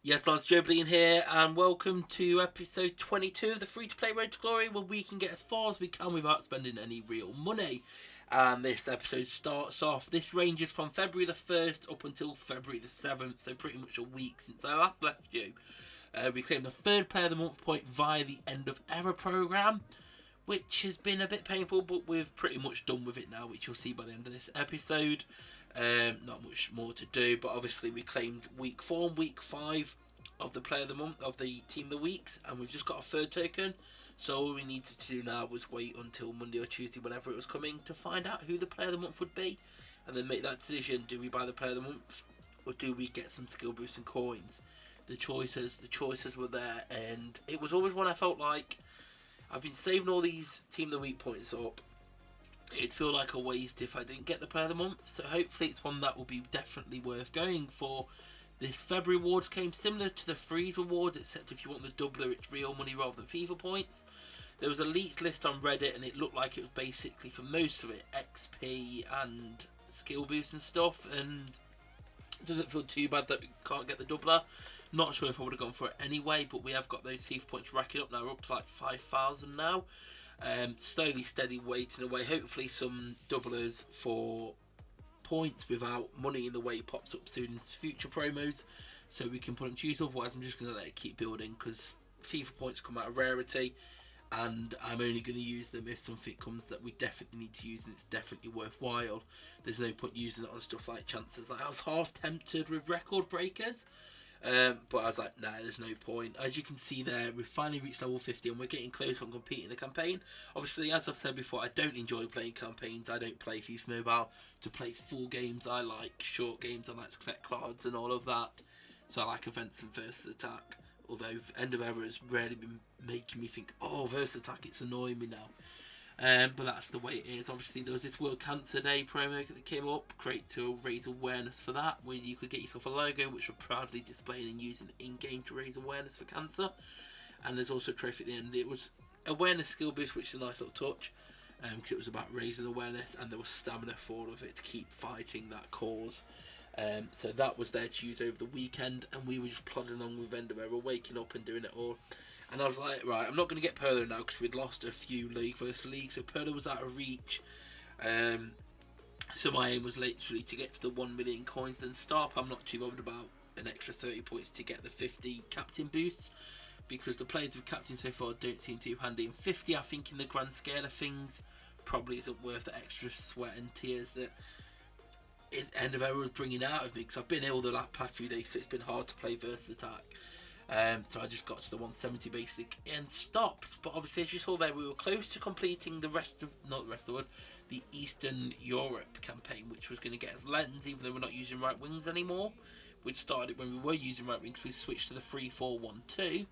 Yes, lads, JOEBILINE here, and welcome to episode 22 of the Free-to-Play Road to Glory, where we can get as far as we can without spending any real money. And this episode starts off, this ranges from February the 1st up until February the 7th, so pretty much a week since I last left you. We claimed the third Player of the Month point via the End of Era programme, which has been a bit painful, but we've pretty much done with it now, which you'll see by the end of this episode. Not much more to do, but obviously we claimed week 4 and week 5 of the Player of the Month, of the Team of the Weeks, and we've just got a third token. So all we needed to do now was wait until Monday or Tuesday, whenever it was coming, to find out who the Player of the Month would be, and then make that decision. Do we buy the Player of the Month, or do we get some skill boosts and coins? The choices were there, and it was always one I felt like I've been saving all these Team of the Week points up. It'd feel like a waste if I didn't get the Player of the Month, so hopefully it's one that will be definitely worth going for. This February awards came similar to the Freeze awards, except if you want the doubler, it's real money rather than FIFA points. There was a leaked list on Reddit, and it looked like it was basically, for most of it, XP and skill boosts and stuff, and it doesn't feel too bad that we can't get the doubler. Not sure if I would have gone for it anyway, but we have got those FIFA points racking up now. We're up to like 5,000 now. Slowly, steady, waiting away. Hopefully some doublers for points without money in the way pops up soon in future promos, so we can put them to use. Otherwise I'm just going to let it keep building, because FIFA points come out of rarity, and I'm only going to use them if something comes that we definitely need to use and it's definitely worthwhile. There's no point using it on stuff like chances. Like, I was half tempted with record breakers, but I was like, nah, there's no point. As you can see there, we've finally reached level 50 and we're getting close on completing the campaign. Obviously, as I've said before, I don't enjoy playing campaigns. I don't play FIFA Mobile to play full games. I like short games. I like to collect cards and all of that. So I like events and versus attack. Although End of Era has rarely been making me think, oh, versus attack, it's annoying me now. But that's the way it is. Obviously, there was this World Cancer Day promo that came up. Great to raise awareness for that, where you could get yourself a logo, which we're proudly displaying and using in-game to raise awareness for cancer. And there's also a trophy at the end. It was awareness skill boost, which is a nice little touch, because it was about raising awareness, and there was stamina for all of it to keep fighting that cause. So that was there to use over the weekend, and we were just plodding along with End of Era, waking up and doing it all. And I was like, right, I'm not going to get Perla now because we'd lost a few league versus league, so Perla was out of reach. So my aim was literally to get to the 1 million coins, then stop. I'm not too bothered about an extra 30 points to get the 50 captain boosts, because the players with captain so far don't seem too handy. And 50, I think, in the grand scale of things, probably isn't worth the extra sweat and tears that End of Era was bringing out of me, because I've been ill the past few days, so it's been hard to play versus attack. So I just got to the 170 basic and stopped. But obviously, as you saw there, we were close to completing the the Eastern Europe campaign, which was going to get us lens, even though we're not using right wings anymore. We'd started when we were using right wings, we switched to the 3-4-1-2.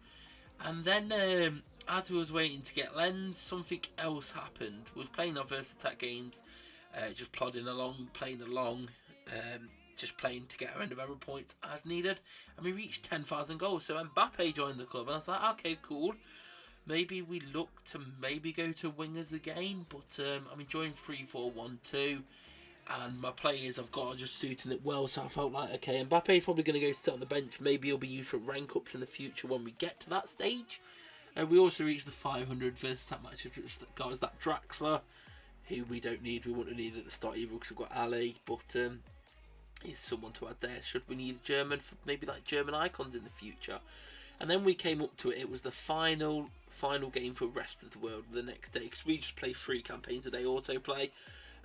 And then, as we was waiting to get lens, something else happened. We was playing our versus attack games, just plodding along, playing along, just playing to get our End of Era points as needed, and we reached 10,000 goals. So Mbappe joined the club, and I was like, okay, cool. Maybe we look to go to wingers again, but I'm enjoying 3-4-1-2, and my players I've got are just suiting it well. So I felt like, okay, Mbappe's probably going to go sit on the bench. Maybe he'll be used for rank ups in the future when we get to that stage. And we also reached the 500 versus attack matches, which got us that Draxler, who we don't need. We wouldn't have needed at the start either, because we've got Ali, but is someone to add there should we need German, maybe like German icons in the future. And then we came up to it. It was the final game for the rest of the world the next day, because we just play 3 campaigns a day autoplay.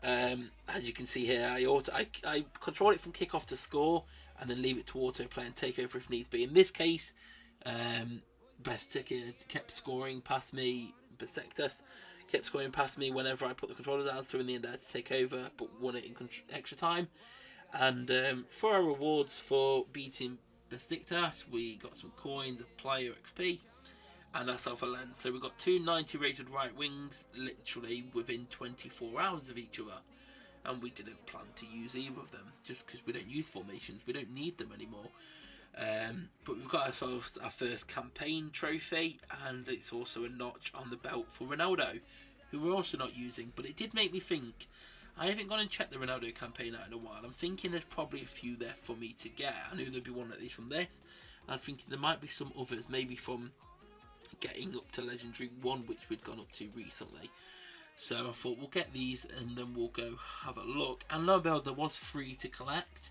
As you can see here, I control it from kickoff to score, and then leave it to autoplay and take over if needs be. In this case, Best Ticket kept scoring past me. Besiktas kept scoring past me whenever I put the controller down, so in the end I had to take over, but won it in extra time. And for our rewards for beating Besiktas, we got some coins, a player XP, and ourselves a lens. So we got 2 90 rated right wings, literally within 24 hours of each other. And we didn't plan to use either of them, just because we don't use formations, we don't need them anymore. But we've got ourselves our first campaign trophy, and it's also a notch on the belt for Ronaldo, who we're also not using. But it did make me think, I haven't gone and checked the Ronaldo campaign out in a while. I'm thinking there's probably a few there for me to get. I knew there'd be one at least from this. I was thinking there might be some others, maybe from getting up to Legendary 1, which we'd gone up to recently. So I thought we'll get these and then we'll go have a look. And lo and behold, there was free to collect.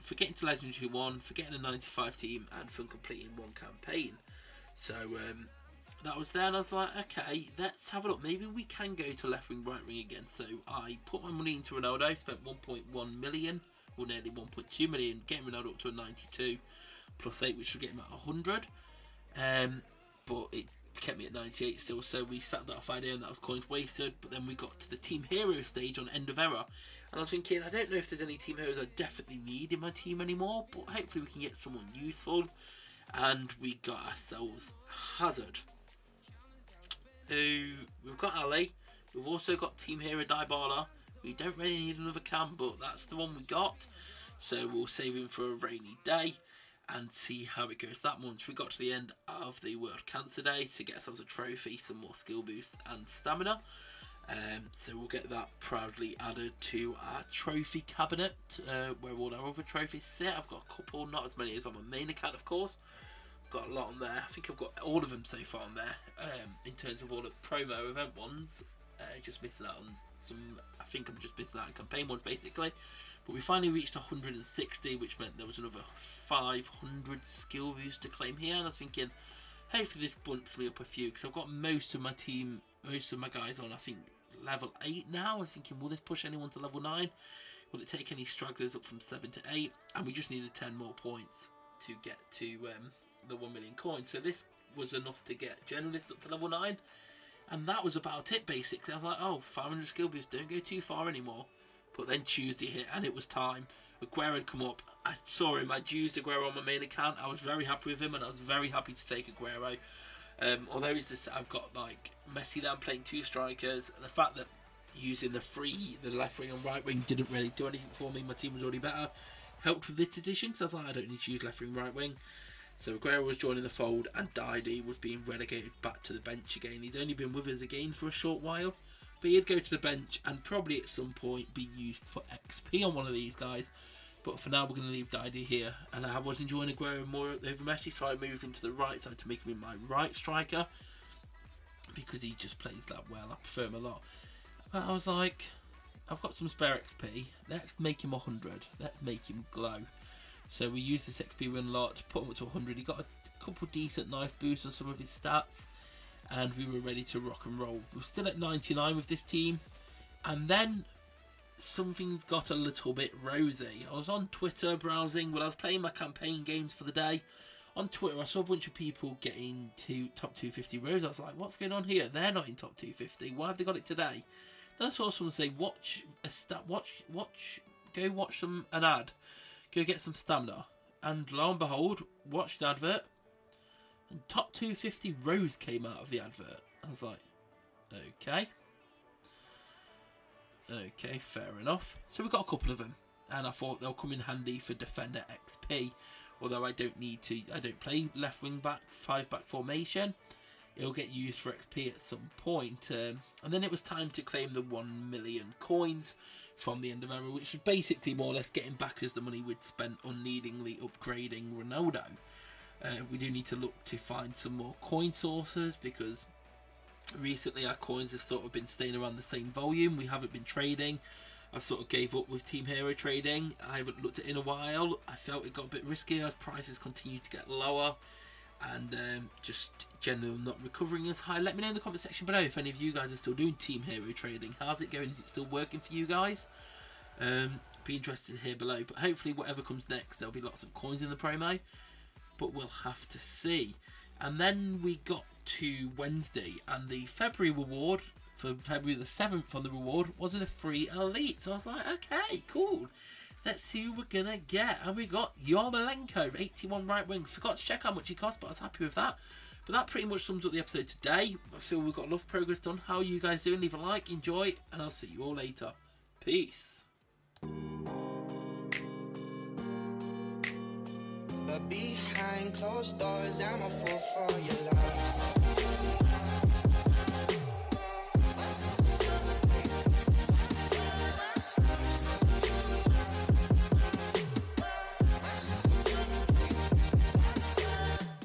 For getting to Legendary 1, for getting a 95 team, and for completing one campaign. So that was there, and I was like, okay, let's have a look. Maybe we can go to left wing, right wing again. So I put my money into Ronaldo, spent 1.1 million, or nearly 1.2 million, getting Ronaldo up to a 92, plus 8, which would get him at 100. But it kept me at 98 still, so we sacked that off idea, and that was coins wasted. But then we got to the Team Hero stage on End of Era, and I was thinking, I don't know if there's any Team Heroes I definitely need in my team anymore, but hopefully we can get someone useful. And we got ourselves Hazard. We've got Ali. We've also got Team Hero Dybala. We don't really need another cam, but that's the one we got. So we'll save him for a rainy day and see how it goes that month. We got to the end of the World Cancer Day to get ourselves a trophy, some more skill boosts and stamina. So we'll get that proudly added to our trophy cabinet, where all our other trophies sit. I've got a couple, not as many as on my main account, of course. I've got a lot on there. I think I've got all of them so far on there, in terms of all the promo event ones. Just missing out on some, I think I'm just missing out on campaign ones basically. But we finally reached 160, which meant there was another 500 skill boosts to claim here. And I was thinking, hopefully this bumps me up a few, because I've got most of my team, most of my guys on, I think, level 8 now. I was thinking, will this push anyone to level 9? Will it take any stragglers up from 7 to 8? And we just needed 10 more points to get to the 1 million coins. So this was enough to get Generalist up to level 9. And that was about it, basically. I was like, oh, 500 skill boosts, don't go too far anymore. But then Tuesday hit, and it was time. Aguero had come up. I saw him. I'd used Aguero on my main account. I was very happy with him, and I was very happy to take Aguero. Although he's just, I've got like Messi there, I'm playing 2 strikers. The fact that using the left wing and right wing didn't really do anything for me. My team was already better. Helped with this edition, because I thought I don't need to use left wing, right wing. So Aguero was joining the fold, and Didi was being relegated back to the bench again. He'd only been with us again for a short while, but he'd go to the bench and probably at some point be used for XP on one of these guys. But for now, we're going to leave Didi here. And I was enjoying Aguero more over Messi, so I moved him to the right side to make him my right striker, because he just plays that well. I prefer him a lot. But I was like, I've got some spare XP. Let's make him 100. Let's make him glow. So we used this XP win lot to put him up to 100. He got a couple decent nice boosts on some of his stats, and we were ready to rock and roll. We're still at 99 with this team, and then something's got a little bit rosy. I was on Twitter browsing when I was playing my campaign games for the day. On Twitter, I saw a bunch of people getting to top 250 rose. I was like, what's going on here? They're not in top 250. Why have they got it today? Then I saw someone say, go watch an ad. Go get some stamina. And lo and behold, watched the advert, and top 250 rose came out of the advert. I was like, okay. Okay, fair enough. So we got a couple of them, and I thought they'll come in handy for defender XP. Although I don't play left wing back, 5-back formation. It'll get used for XP at some point. And then it was time to claim the 1 million coins from the end of era, which was basically more or less getting back as the money we'd spent unneedingly upgrading Ronaldo. We do need to look to find some more coin sources, because recently our coins have sort of been staying around the same volume. We haven't been trading. I've sort of gave up with Team Hero trading. I haven't looked at it in a while. I felt it got a bit risky as prices continue to get lower, and just generally not recovering as high. Let me know in the comment section below if any of you guys are still doing Team Hero trading. How's it going? Is it still working for you guys? Be interested here below. But hopefully whatever comes next, there'll be lots of coins in the promo, but we'll have to see. And then we got to Wednesday, and the February reward for February the 7th on the reward wasn't a free elite. So I was like, okay, cool. Let's see who we're going to get. And we got Yarmolenko, 81 right wing. Forgot to check how much he cost, but I was happy with that. But that pretty much sums up the episode today. I feel we've got enough progress done. How are you guys doing? Leave a like, enjoy, and I'll see you all later. Peace. But behind closed doors, I'm a fool for your love.